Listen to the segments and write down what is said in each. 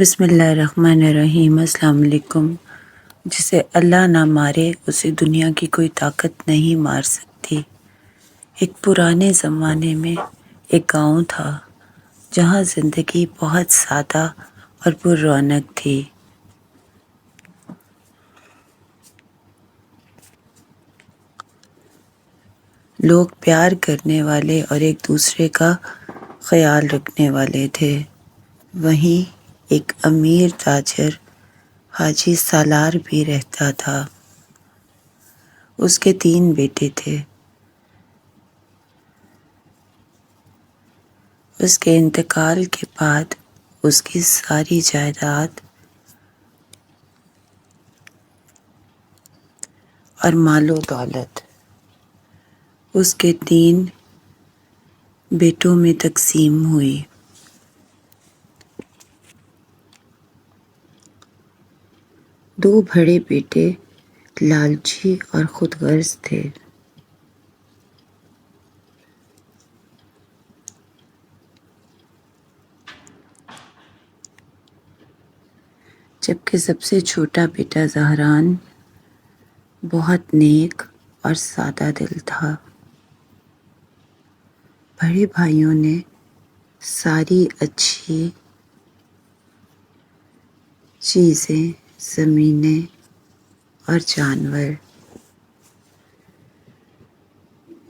بسم اللہ الرحمن الرحیم۔ السلام علیکم۔ جسے اللہ نہ مارے اسے دنیا کی کوئی طاقت نہیں مار سکتی۔ ایک پرانے زمانے میں ایک گاؤں تھا جہاں زندگی بہت سادہ اور پر رونق تھی۔ لوگ پیار کرنے والے اور ایک دوسرے کا خیال رکھنے والے تھے۔ وہیں ایک امیر تاجر حاجی سالار بھی رہتا تھا۔ اس کے 3 بیٹے تھے۔ اس کے انتقال کے بعد اس کی ساری جائیداد اور مال و دولت اس کے 3 بیٹوں میں تقسیم ہوئی۔ دو بڑے بیٹے لالچی اور خود غرض تھے۔ جبکہ سب سے چھوٹا بیٹا زہران بہت نیک اور سادہ دل تھا۔ بڑے بھائیوں نے ساری اچھی چیزیں، زمینیں اور جانور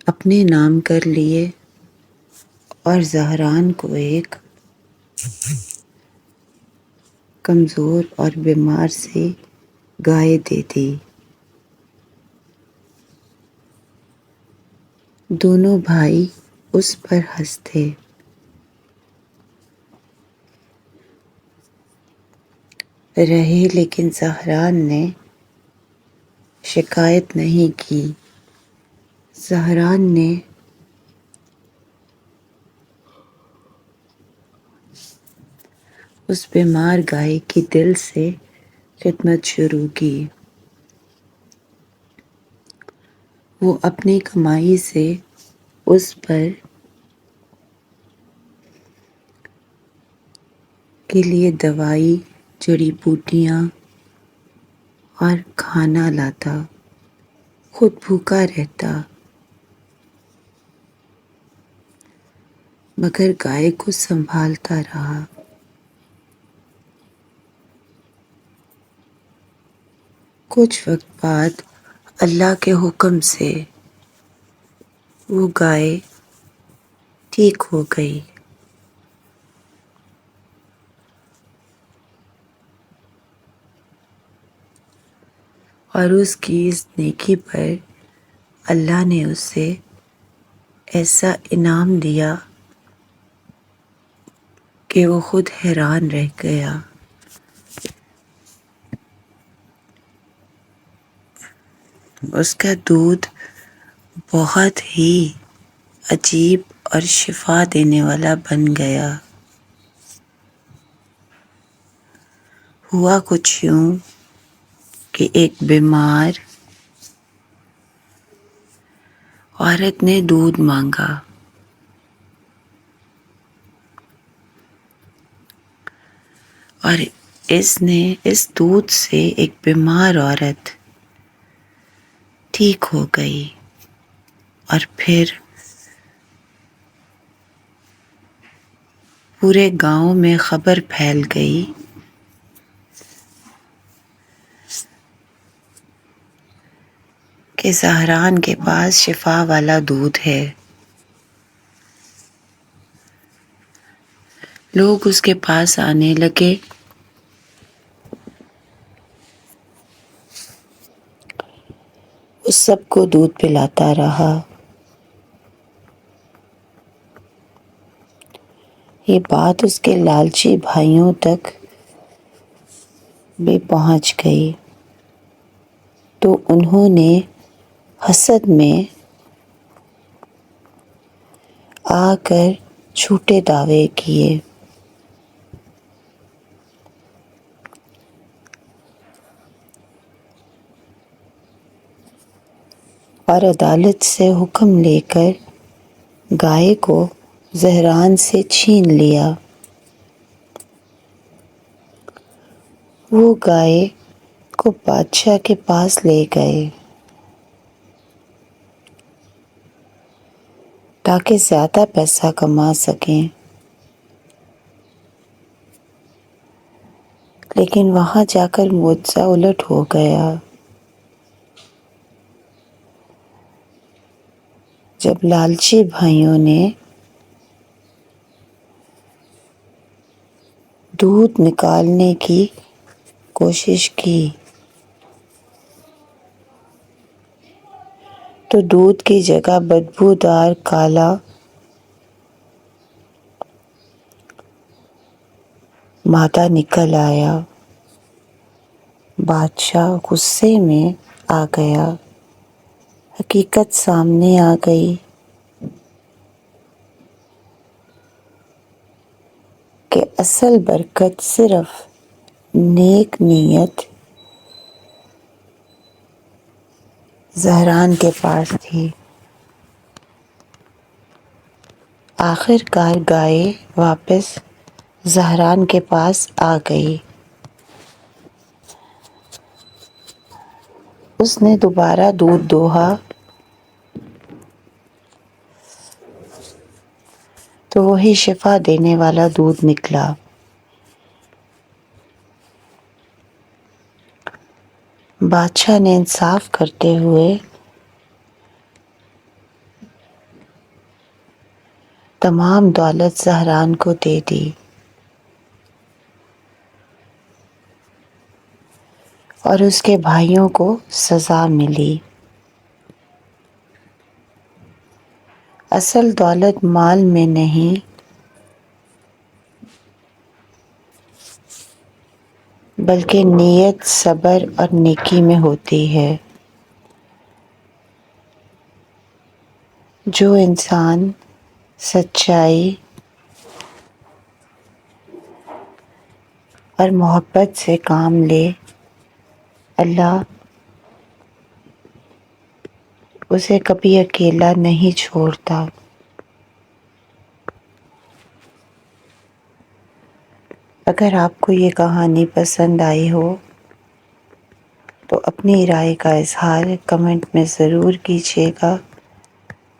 اپنے نام کر لیے اور زہران کو ایک کمزور اور بیمار سی گائے دے دی۔ دونوں بھائی اس پر ہنستے۔ رہے لیکن زہران نے شکایت نہیں کی۔ زہران نے اس بیمار گائے کی دل سے خدمت شروع کی۔ وہ اپنی کمائی سے اس پر کے لیے دوائی، جڑی بوٹیاں اور کھانا لاتا، خود بھوکا رہتا، مگر گائے کو سنبھالتا رہا۔ کچھ وقت بعد اللہ کے حکم سے وہ گائے ٹھیک ہو گئی۔ اور اس کی اس نیکی پر اللہ نے اسے ایسا انعام دیا کہ وہ خود حیران رہ گیا۔ اس کا دودھ بہت ہی عجیب اور شفا دینے والا بن گیا۔ ہوا کچھ یوں کہ ایک بیمار عورت نے دودھ مانگا۔ اور اس دودھ سے ایک بیمار عورت ٹھیک ہو گئی۔ اور پھر پورے گاؤں میں خبر پھیل گئی کہ زہران کے پاس شفا والا دودھ ہے۔ لوگ اس کے پاس آنے لگے۔ وہ سب کو دودھ پلاتا رہا۔ یہ بات اس کے لالچی بھائیوں تک بھی پہنچ گئی، تو انہوں نے حسد میں آ کر جھوٹے دعوے کیے۔ اور عدالت سے حکم لے کر گائے کو زہران سے چھین لیا۔ وہ گائے کو بادشاہ کے پاس لے گئے تاکہ زیادہ پیسہ کما سکیں، لیکن وہاں جا کر معجزہ الٹ ہو گیا۔ جب لالچی بھائیوں نے دودھ نکالنے کی کوشش کی تو دودھ کی جگہ بدبودار کالا مادہ نکل آیا۔ بادشاہ غصے میں آ گیا۔ حقیقت سامنے آ گئی کہ اصل برکت صرف نیک نیت زہران کے پاس تھی۔ آخر کار گائے واپس زہران کے پاس آ گئی۔ اس نے دوبارہ دودھ دوہا تو وہی شفا دینے والا دودھ نکلا۔ بادشاہ نے انصاف کرتے ہوئے تمام دولت زہران کو دے دی اور اس کے بھائیوں کو سزا ملی۔ اصل دولت مال میں نہیں بلکہ نیت، صبر اور نیکی میں ہوتی ہے۔ جو انسان سچائی اور محبت سے کام لے، اللہ اسے کبھی اکیلا نہیں چھوڑتا۔ اگر آپ کو یہ کہانی پسند آئی ہو تو اپنی رائے کا اظہار کمنٹ میں ضرور کیجیے گا۔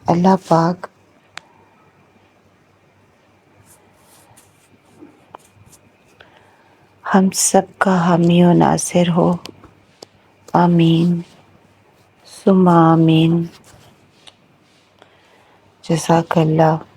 اللہ پاک ہم سب کا حامی و ناصر ہو، آمین ثم آمین۔ جزاک اللہ۔